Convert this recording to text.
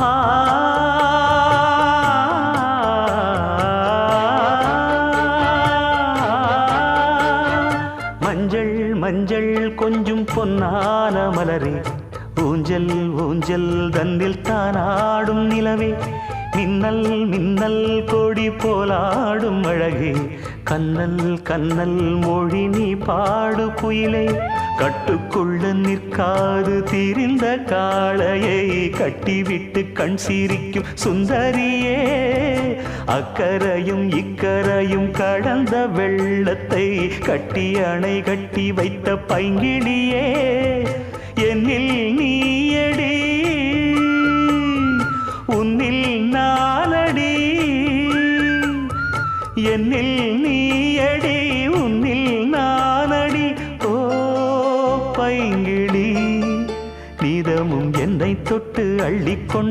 ஆ மஞ்சள் மஞ்சள் கொஞ்சம் பொன்னான மலரே, ஊஞ்சல் ஊஞ்சல் தன்னில் தானாடும் நிலவே, மின்னல் மின்னல் கொடி போலாடும் அழகே, கண்ணல் கண்ணல் மொழி நீ பாடு குயிலே, கட்டுக்குள்ள நிற்காது திரிந்த காளையை கட்டிவிட்டு கண் சிரிக்கும் சுந்தரியே, அக்கரையும் இக்கரையும் கடந்த வெள்ளத்தை கட்டி அணை கட்டி வைத்த பைங்கிளியே, என்னில் நீயடி உன்னில் நானடி, என்னில் நீயடி உன்னில் நானடி. ஓ பைங்கிளி, நீதமும் என்னை தொட்டு அள்ளிக்கொண்டு